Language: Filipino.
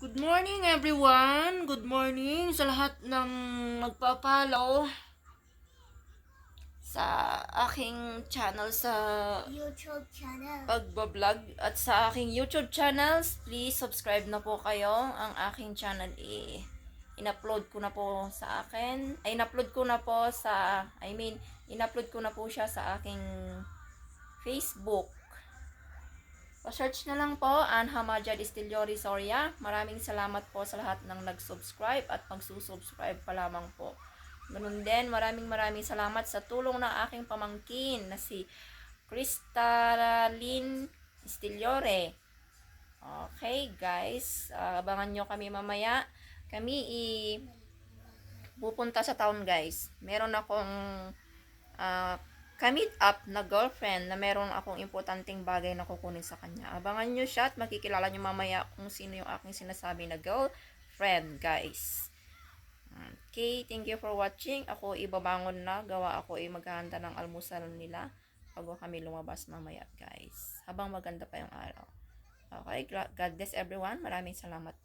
Good morning everyone! Good morning sa lahat ng magpa-follow sa aking channel sa YouTube channel. pagbablog at sa aking YouTube channels. Please subscribe na po kayo. Ang aking channel in-upload ko na po sa akin. In-upload ko na po sa in-upload ko na po siya sa aking Facebook. Pa-search na lang po, Anha Majad Estiliori Soria. Maraming salamat po sa lahat ng nag-subscribe at magsusubscribe pa lamang po. Ganun din, maraming salamat sa tulong ng aking pamangkin na si Crystalline Estiliore. Okay guys, abangan nyo kami mamaya. Kami pupunta sa town guys. Meron akong ka-meet up na girlfriend na meron akong importanteng bagay na kukunin sa kanya. Abangan nyo siya at makikilala nyo mamaya kung sino yung aking sinasabi na girlfriend, guys. Okay, thank you for watching. Ako ibabangon na, gawa ako maghahanda ng almusal nila bago kami lumabas mamaya, guys. Habang maganda pa yung araw. Okay, God bless everyone. Maraming salamat.